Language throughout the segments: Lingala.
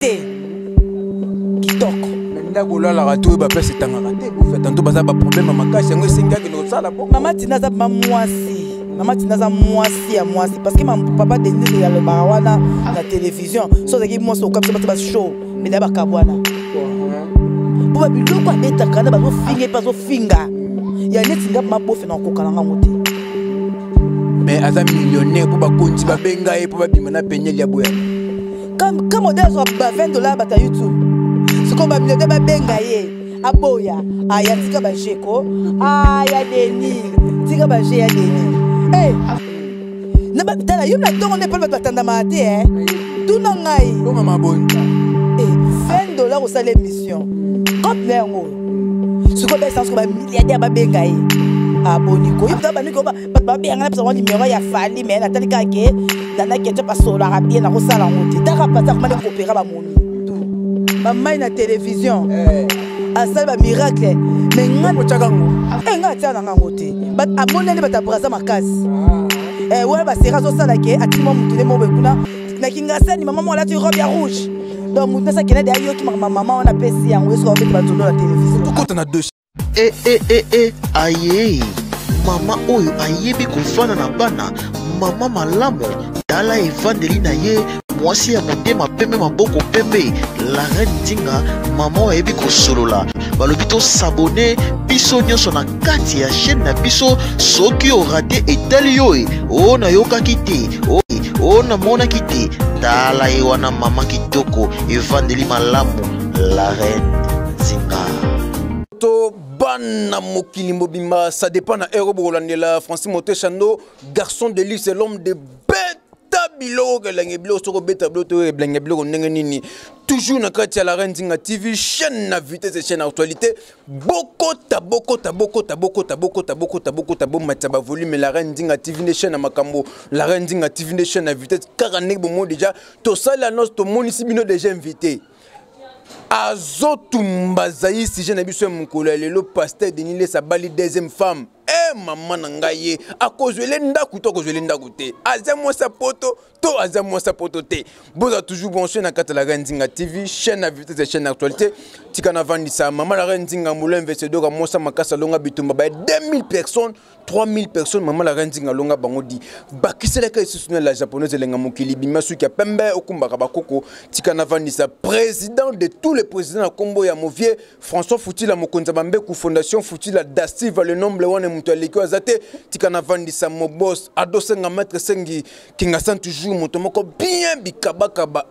te kitoko ndako la rato ba pesa tangaka te bu fait tanto baza ba problème makasi yango esengaki no sala bon Maman Tina za mwasi Maman Tina za mwasi ya mwasi parce que mon papa Denis ya le barawana la télévision so zaki mwasi au comme ça ba show mais là ba kabwana pour ba biloko abeta kana ba zo finga pas zo finga ya neti nga mabofe na kokala ngango te mais aza millionnaire pour ba konti ba benga e pour ba bimana penyeli ya boya comme modèle sur $20 bata YouTube ce qu'on va millionnaire ba benga ye aboya aya tika ba jeko aya Denis tika ba je ya Denis na ba tala yum la tongo ne pas batanda mate tout na ngai bonga mabonta $20 au salaire mission comme nengo ce qu'on va sens que ba milliardaire ba benga ye aboniko yum ba niko ba benga na pesa numéro ya fali mais na tali kake dana kete pa sola rabie na ko sala ngote taka pa taka mane coopérer ba moni ba mai na télévision asal ba miracle mais ngamo chakango nga tia na ngote ba amonene ba tabraza makasi ouais ba sera zo sala ke atimo mutune mo be kuna na kinga ni maman mo la tu robe ya rouge donc mutune sa kena de ayo ki maman on a pesi yango est-ce qu'on va ba tono la télévision tout côté na deux aye mama oyo ayebi kofana na bana mama malamu tala evandeli na ye mwasi ya motema pembe maboko pembe la reine Dinga mama oyo ayebi kosolola balobi to s'abonner biso nyonso na kati ya chaîne na biso soki o raté etali yo o na yokaki te o na monaki te tala ye wana mama kitoko evandeli malamu la reine Dinga to bana mokili mobimba ça dépend na héros bolandela Francis Motechando garçon de lui c'est l'homme de beta bilo que langue bilo soko beta bilo to blangue bilo ndenge nini toujours na kati ya la Reine Dinga TV chaîne na vitesse chaîne actualité boko mataba volume la Reine Dinga TV ne chaîne na makambo la Reine Dinga TV ne chaîne na vitesse car nek bomo déjà to sala nos to monisi bino déjà invité Azotumba Zaï, si je n'ai pas vu le pasteur Denis les sabali deuxième femme. Maman nangaye à cause de l'enda couteau cause de l'enda goûté. Azamo sa poto, to azamo sa poto te. Boza toujours bon chaîne à la Reine Dinga TV, chaîne à vitesse chaîne d'actualité. Tikana Vandisa, maman la Reine Dinga moulin investisseur à Mossa Makasa longa bitumba 2000 personnes, 3000 personnes, maman la Reine Dinga longa bangodi. Bakisela ka soutenir la japonaise lenga mokili bimasu ki pembe okumba kabakoko. Tikana Vandisa, président de tous les présidents à Combo ya Movier, François Foutila Mokonza Bambeku Fondation Foutila Dastiv le nombre one mutualiki azate tikana Vandisa mo boss adosenga maître sengi kinga sant toujours motomoko bien bikabakaba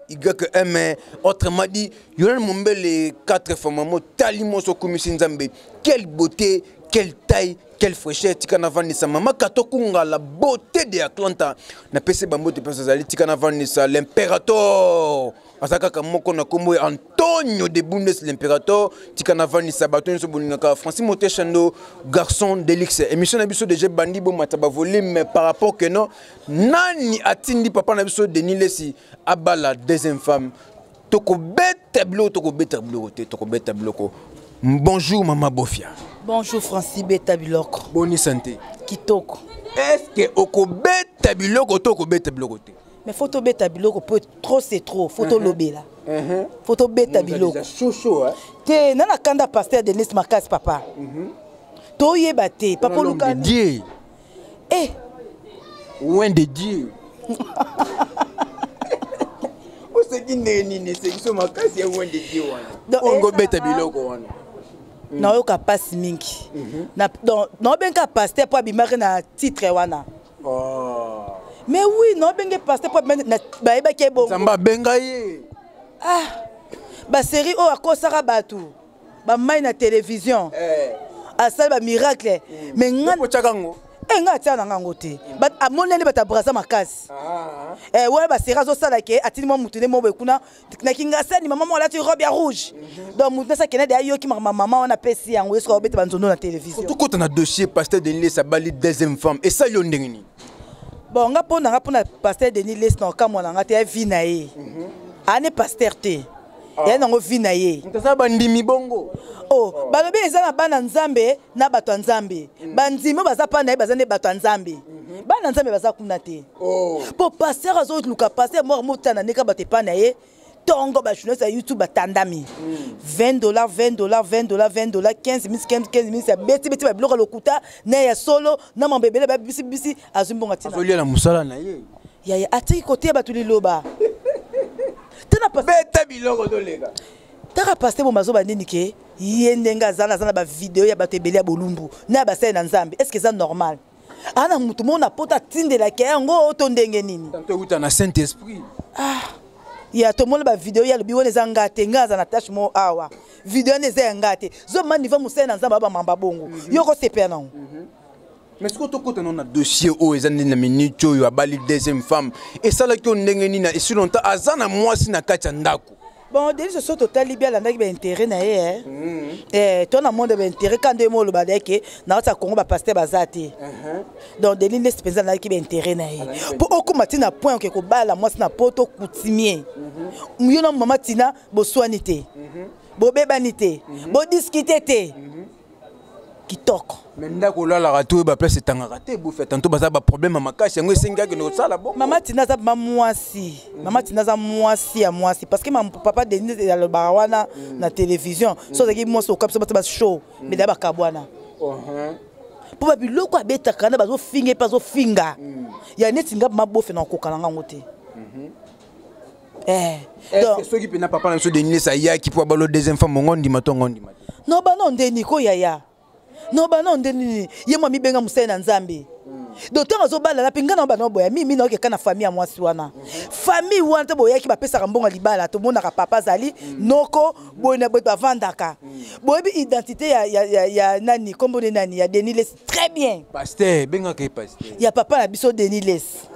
igaka aimé autrement dit yona mombele 4 femmes mo talimo so komisi nzambe quelle beauté quelle taille quelle fraîcheur tikana Vandisa mama katokunga la beauté de Atlanta na pese bambo te pese zali tikana Vandisa l'impérateur Azaka moko na kombo Antonio de Bundes l'impérateur tikana Vandisa baton so boningaka Francis Motechando garçon d'élixir émission na biso déjà bandi bo mataba volume mais par rapport que non nani atindi papa na biso Denis Lesi abala deuxième femme toko beta bloko bonjour maman Bofia. Bonjour Francis Beta Biloko. Bonne santé. Kitoko. Est-ce que oko beta biloko toko beta biloko te? Mais photo beta biloko peut trop c'est trop. Photo lobé là. Photo beta biloko. Chaud hein. Te nana kanda pasteur Denis Makas papa. Toye bate papa Luka. Dieu. Ouin de Dieu. O se dit nini c'est que Makas ya ouin de Dieu wana. Ongo beta biloko wana. Na yo ka passe mingi. Na non ben ka pasteur pour bimare na titre wana. Mais oui, non ben ka pasteur pour na ba eba ke bongo. Samba benga ye. Ba série o akosara batu. Ba mai na télévision. Asal ba miracle. Mais ngana chakango. Nga tia na ngango te. Ba amonene bata braza makasi. Ouais ba sera zo sala ke atini mo mutune mo be kuna na kinga ni maman mo la tu robe ya rouge. Donc mutune sa kena de ayo ki maman on a pesi yango est-ce qu'on va ba nzono na télévision. Tout côté na dossier pasteur Denis Les sabali deuxième femme et ça yo ndengini. Bon nga pona pasteur Denis Les na ka mona nga te vi na ye. Ane pasteur te. Ya nango vi na ye. Ntasa bandimi bongo. Oh, balobi eza na bana nzambe na bato nzambe. Bandimo baza pa na baza ne bato nzambe. Bana nzambe baza kuna te. Oh. Po pasteur azo luka pasteur mo motana neka bato pa na ye. tongo ba journaliste ya YouTube batandami 20 dollars 20 dollars 20 dollars 20 dollars 15 000 15 000 ça beti ba bloka lokuta na ya solo na mambebele ba bisi azumbonga tina azolia na musala na ye ya atiki côté ba tuliloba tena pas beta biloko dolega taka pasteur bomazo bandini ke yendenga zana ba vidéo ya bato ebele ya bolumbu na ba sena nzambe est-ce que ça normal ana mutu mona pota tindela ke yango to ndenge nini tanto uta na Saint Esprit ya to mona ba vidéo ya lobi wona zanga tengaza na tâche mo awa vidéo ne za ngate zo mani va musena nzamba ba mamba bongo yoko sepe na mais ce que tu as un dossier où ils ont une minute où il y a bali deuxième femme et ça là qui on n'est ni et si longtemps azana moi si na kachandako bon déjà ce total libia la ndaki ba intérêt na ye ton monde ba intérêt quand de mo lo ba deke na ta kongo ba pasteur bazati donc de lignes spéciales na ki ba intérêt na ye pour okuma tina point ke ko bala moi na poto coutumier muyona mama tina bo soinité bo bebanité bo discuter kitoko mais ndako la rato ba place tangaka te bu fait tanto baza ba problème makasi yango esenga ke no sala bon mama tina za mwasi mama tina za mwasi ya mwasi parce que mon papa Denis ya le barawana na télévision so zaki mwasi o kapso ba show mais da ba kabwana pour ba biloko abeta kana bazo finga pas zo finga ya neti nga mabofe na kokana ngango te donc ceux qui pena papa na so Denis sa ya qui pour balo deuxième femme ngondi matongo ndi non ba non ndeni ko yaya non ba non ndeni ye mwa mibenga musena nzambe docteur azobala la pinga na bana boya mimi na okeka na famille ya mwasi wana famille wana te boya ki ba pesa mbonga libala to mona ka papa zali noko boyna boy bavandaka boyebi identité ya nani kombo de nani ya Denis très bien pasteur benga ke pasteur ya papa na biso Denis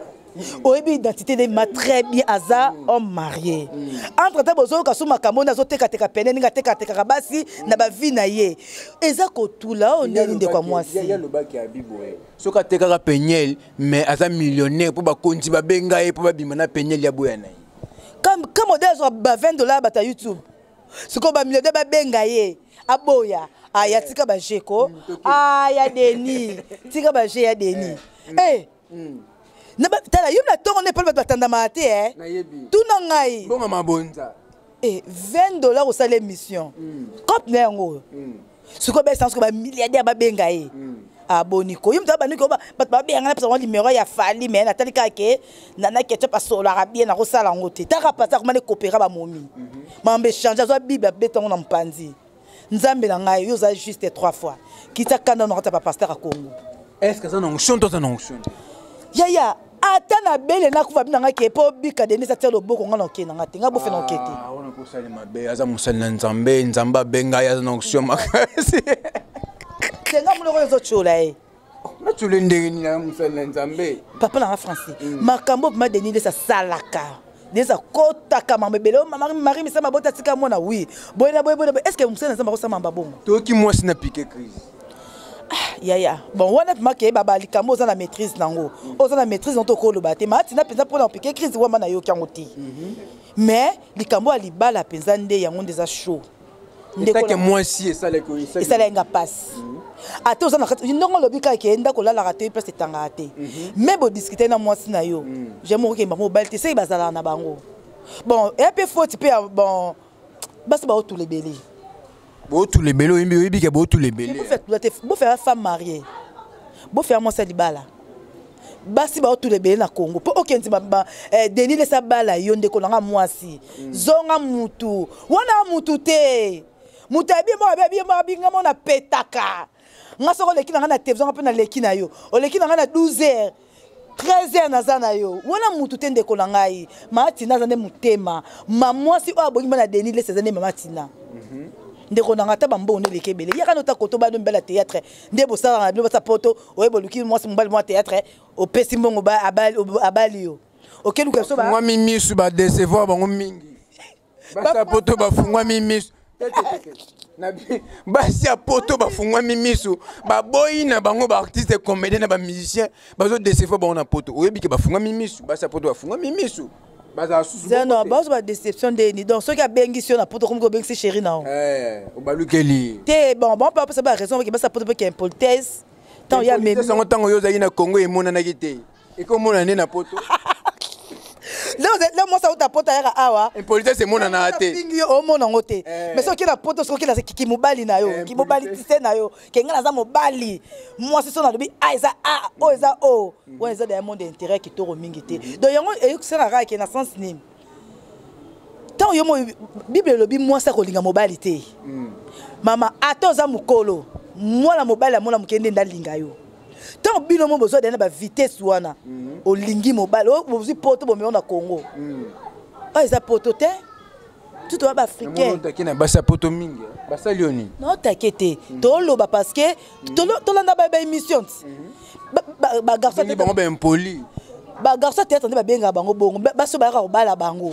oyebi identité de ma très bien aza homme marié entre temps bozo ka suma kamona zo teka pene ninga teka basi na ba vie na ye eza ko tula on est ndé kwa mwasi ya lobaki ya biboye soka teka ka penyel mais aza millionnaire pour ba konti ba benga ye pour ba bima na penyel ya boya na ye comme modèle zo ba 20 dollars bata YouTube siko ba millionnaire ba benga ye aboya aya tika ba jeko aya Denis tika ba je ya Denis tala yuna tongo ne pele batanda mate tuna ngai bonga mabonza 20 dollars au salaire mission cop nengo siko be sans ko ba milliardaire ba benga ye aboniko yum ta baniko ba benga na pesa numéro ya fali mais na talika ke nana ketchup asola rabie na ko sala ngote ta rapata ko mane coopérer ba momi mambe changer zo bible betongo na mpanzi nzambe na ngai yo za juste 3 fois kita kanda no ta pa pasteur a Congo est-ce que ça non chonto ça non chonto yaya ata na bele na kuva bina ngake po bika Denis atia loboko ngana okena ngate ngabo fe na okete ona ko sali mabe aza musali na nzamba benga ya na option makasi tenga muloko zo chola na chule ndenge ni na musali na nzambe papa na français makambo ma Denis sa salaka desa kota kama mebele mari misama bota tika mona oui boyna est-ce que musali na nzamba ko sama mbabongo to ki moi sina piquer crise yaya bon wana make baba likambo oza na maîtrise nango oza na maîtrise nto ko loba te matina penza pona piquer crise wa mana yo kyango ti mais likambo alibala penza nde yango ndeza show ndeko que moi si ça les ko ça la nga passe ate oza na ndongo lobi ka ke ndako la raté place tanga te mais bo discuter na moi si na yo j'aime que mama mobile te c'est bazala na bango bon et puis faut type bon basi ba tous les belés tous les belés oui que tous les belés beau faire femme mariée beau faire moi ça libala basi ba tous les belés na Congo po okenti ba Denis le sabala yo ndeko na mwasi zonga mutu wana mutu te mutabi mo binga mo na petaka ngasoko leki na na télévision pe na leki na yo o leki na na 12h 13h na zana yo wana mutu te ndeko na ngai matina zande mutema mamwasi o abongi na Denis le sezane mamatina ndeko nanga ta bambo ne lekebele yaka no ta koto ba no mbela théâtre ndebo sa na sa poto oyebo luki mwasi mbali mwa théâtre o pesi mbongo ba abali yo okelu ke so ba moi mimisu ba décevoir bango mingi basa poto ba fungwa mimisu na basi a poto ba fungwa mimisu ba boyi na bango ba artiste comédien na ba musicien bazo décevoir bango na poto oyebi ke ba fungwa mimisu basa poto ba fungwa mimisu non, c'est une déception de ni. Donc, ceux qui ont bengi sur la pote, comme vous bengi chéri non. Au balukeli. T'es bon, pas ça raison que ça peut être politesse. Tant il y a même. Ça on tant yo zaïna Congo et mona na gité. Et comme mona na poto. Là moi ça uta pota ya awa. Impolitesse c'est mon anaté. Fingi o mona ngote. Mais so ki la poto so ki la ki mobali na yo, ki mobali tise na yo, ke ngana za mobali. Moi c'est so na lobi eza a o eza o. Wa eza da monde intérêt ki to mingi te. Donc yango e kusera ra ki na sens nini. Tant yo mo Bible lobi moi ça ko linga mobali te. Mama atoza mukolo. Moi la mobali la mona mukende ndalinga yo. Tant bino mo besoin de ba vitesse wana o lingi mobile o bozi poto bo me na Congo ah eza poto te tout va africain on takina basa poto mingi basa lioni non t'inquiète to loba parce que to landa ba émission ba garçon te ba impoli ba garçon te attendre ba benga bango bongo ba so ba ka bala bango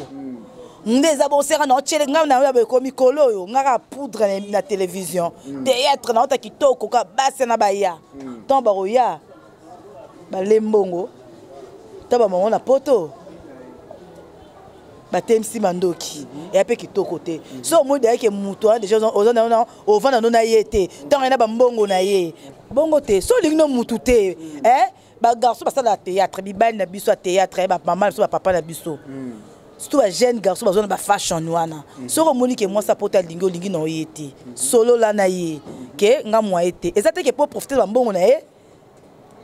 ndeza bo sera na chele ngam na ba ko mikolo yo ngaka poudre na télévision théâtre na ota kitoko ka basa na ba ya tant ba roya ba lembongo taba mongo na poto ba temsi mandoki et après kitoko te so mo de ke muto des choses au vana no na yete tant na ba mbongo na ye bongo te so lingno mutu te ba garçon ba ça la théâtre bibal na biso théâtre ba maman so ba papa na biso surtout un jeune garçon besoin de fashion wana soko moni ke moi ça porte lingo lingi na oyete solo la na ye ke nga moi été exacte que pour profiter ba mbongo na ye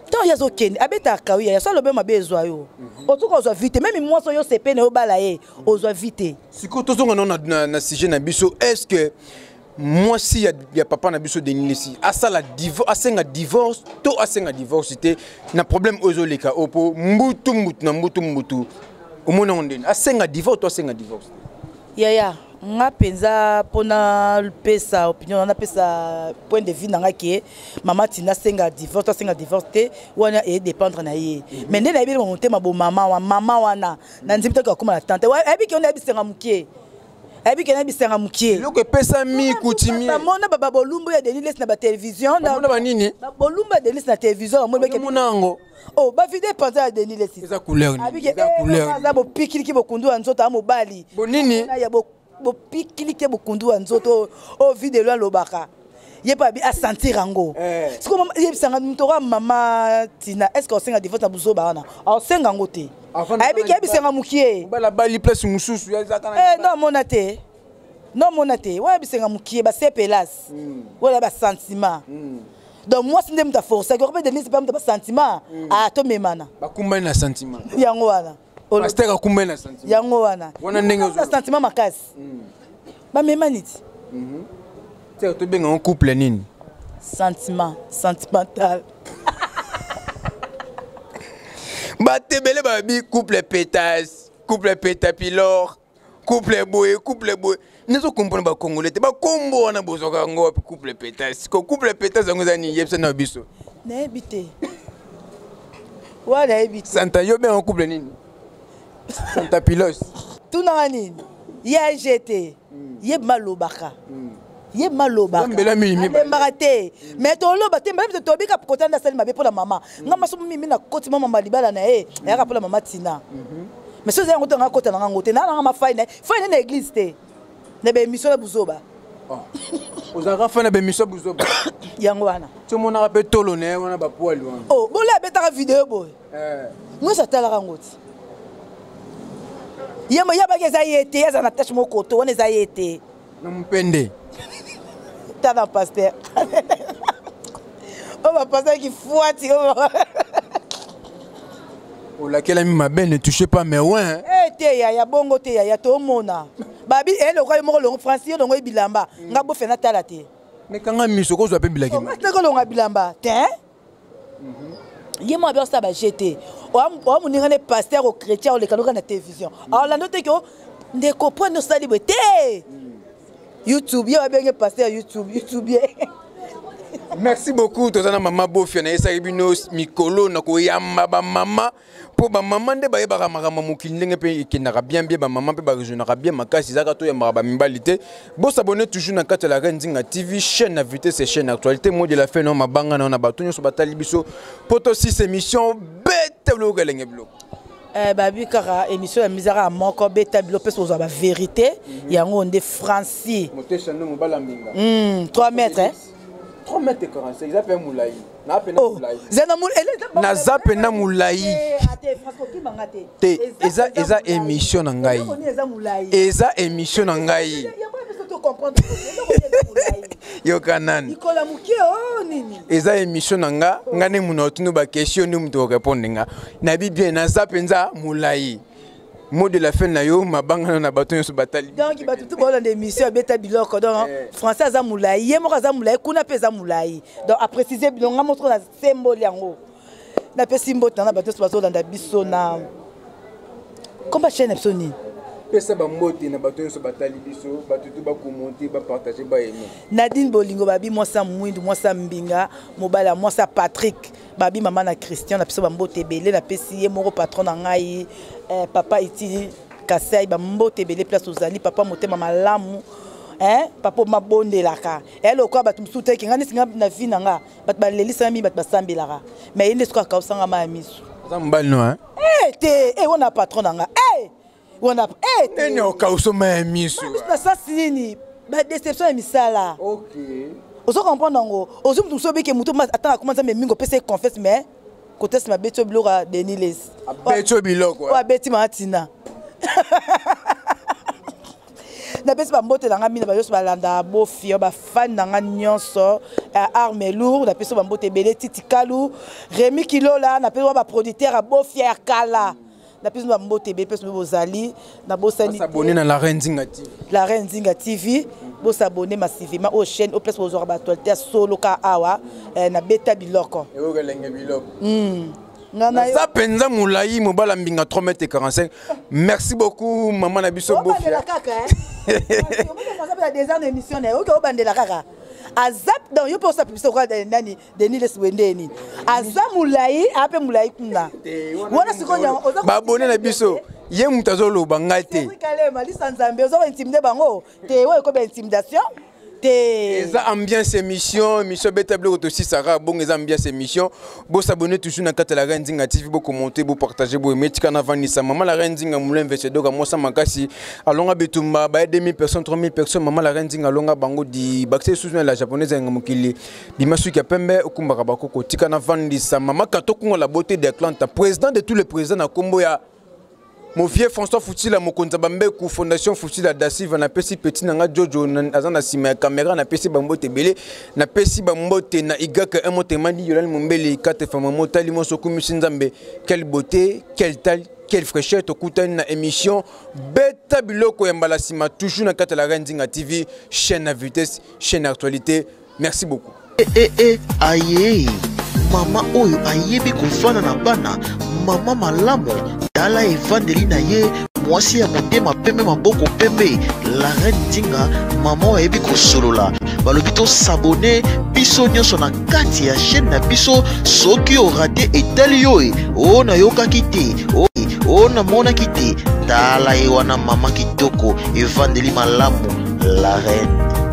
tant ya zo ken abeta kawi ya so lobe mabe ezwa yo otuko zo vite même moi so yo sepe na yo bala ye ozo vite siko to zonga na sujet na biso est-ce que moi si ya papa na biso Denis Lessi asala divorce asenga divorce to asenga divorce te na problème ozo leka opo mbutu na mbutu umona ondeni asenga divorce to asenga divorce ya nga penza pona pesa opinion na pesa point de vue nanga ke mama tina senga divorce te wana e dépendre na ye mais ndena ebi monter mabo mama wana na nzimta ka kuma na tante wa ebi ke on ebi senga mukie ebi ke na ebi senga mukie loko pesa mi kutimi mona baba bolumbu ya Denis Lessi na ba télévision na ba nini bolumbu ya Denis na télévision mo beke munango oh ba vidéo penza ya Denis Lessi eza couleur za bo pikili bo kundu anzoto amobali bonini ya bo pikili ke bo kundu anzoto o vidéo lo lobaka ye pa bi a sentir ango siko mama ye bisanga mtora mama tina est-ce qu'on senga divorce na buzo bana o senga ngote abi ke bisanga mukie bala bali place mususu ya zakana non monate wa bisanga mukie ba sepelas wala ba sentiment donc moi si ndem ta force que repé Denis pas ba sentiment a to memana ba kumbani na sentiment yango wana pasteur kumbani na sentiment yango wana ndenge zo sentiment makasi ba memaniti c'est to benga un couple nini sentimental batebele babi couple pétasse couple pétapilor couple boye nezo comprendre ba congolais te ba kombo wana bozoka ngo couple pétasse ko couple pétasse ngo zani yebsa na biso na ebité wala ebité santa yo ben un couple nini santa pilos tout na nini ya jeté yeb malobaka yeb maloba mbela mimi mbakate mais to loba te mbela to bika kotanda sali mabe pour mama ngama so mimi na koti mama malibala na ya ka pour mama tina mais so zango to nga kota na ngote na nga mafaina faina na église te na be mission buzoba ozaka faina be mission buzoba yango wana to mona ka petolo ne wana ba poil wana oh bola betaka vidéo boy moi ça tala ka ngoti yema yaba keza yete yaza na tâche moko to wana za yete na mpende tana pasteur on va passer qui fouati oh laquelle mi ma belle ne touchez pas mais ouais te ya bongo te ya to mona babi le ko mo lo français lo ngo bilamba ngabo fena tala te mais kanga miso ko zo pe bilaki ma te ko lo bilamba te yema ba sa ba jeté o mo ngane pasteur au chrétien le kanoka na télévision alors la note que ndeko point no sali bete YouTube ya bien pasteur YouTube merci beaucoup tozana mama bofia na esa bino mikolo na ko yamba ba mama po ba mama nde ba yeba makambo mokili ndenge pe kinaka bien ba mama pe ba rejoindra bien makasi zaka to yamba ba mibalité bo s'abonner toujours na kata la Nzinga TV chaîne à vitesse c'est chaîne actualité mot de la fin no mabanga na bato nyo so batali biso poto 6 émission bête lo galenge blo babi kaka émission ya misara à moko beta bilo pesa oza ba vérité yango onde Francis motesha no mobala minga 3 mètres 3 mètres 45 eza pe mulai na pe na mulai na zape na mulai te eza émission na ngai eza émission na ngai yoka nani eza émission na nga ngane muna otunu ba question ni muto répondre nga na bien na zape nza mulai mot de la fin na yo mabanga na bato nyonso batali donc bato tout bolanda émission abeta biloko donc français aza mulai ye moko aza mulai kuna pe aza mulai donc a préciser bilonga montre na symbole yango na pe symbole na bato nyonso bazolanda biso na komba chaîne biso nini pesa ba mbote na bato nyonso batali biso bato tout ba commenter ba partager ba aimer Nadine Bolingo babi mwasa mwindu mwasa mbinga mobala mwasa Patrick babi mama na Christian na biso ba mbote belé na pesi ye moko patron na ngai papa iti kasai ba mbote belé place ozali papa motema malamu papa mabondelaka elo kwa bato msute ki ngani singa na vie nanga bato balelisa mi bato basambelaka mais inde soka kausanga ma misu za mbali no te wana patron nanga wana ene okauso ma misu na sasi nini ba déception ya misala OK ozo comprendre ngo ozo mutu so beke mutu atanga comment me mingo pese confesse mais côté ma beto biloko Deniles beto biloko wa beti matina na pese ba mbote nga mina ba yoso balanda bo fio ba fan nga nyonso arme lourd na pese ba mbote belé Titi Kalou Rémi Kilola na pese ba producteur a bo fia kala na pese ba mbote be pese bozali na bosani s'abonner na la Reine Zinga TV bo s'abonner massivement aux chaînes au place aux actualités solo ka awa na beta biloko ça penza mulai mobala mbinga 3 mètres 45 merci beaucoup maman na biso bofia des ans d'émission OK obandela kaka azap donc yo pour ça publicité quoi nani Deniles wendeni azamulai ape mulai kuna wana sikonya ba abonné na biso ye mutazolo bangate kalema lisanzambe ozo intimider bango te wo ko ba intimidation te eza ambiance émission beta blog aussi Sarah bon eza ambiance émission bo s'abonner toujours na kata la Reine Zinga TV bo commenter bo partager bo metika na vanisa maman la Reine Zinga moulin investisseur ka mosa makasi alonga betumba ba 2000 personnes 3000 personnes maman la Reine Zinga longa bango di bakse sous la japonaise nga mokili bimasu ka pembe okumbaka bakoko tika na vanisa maman katoko la beauté des Atlanta président de tous les présidents na kombo ya mon vieux François Foutila mokonza bambeku fondation Foutila Dasiva na pesi petit nanga Jojo azana sima caméra na pesi bambote belé na pesi bambote na igaka un motemandi yolal mombele kate fama motali mosoku misinzambe quelle beauté quelle taille quelle fraîcheur tokutani na émission beta biloko ya mbala sima toujours na kata la Reine Zinga TV chaîne à vitesse chaîne actualité merci beaucoup aye mama oyo ayebi kofana na bana mama malamu tala evandeli na ye mwasi ya motema pembe maboko pembe la Reine Zinga mama oyo ayebi kosolola balobi tosabone biso nyonso na kati ya chaîne na biso soki orate etali yo o nayokaki te o namonaki te tala ye wana mama kitoko evandeli malamu la Reine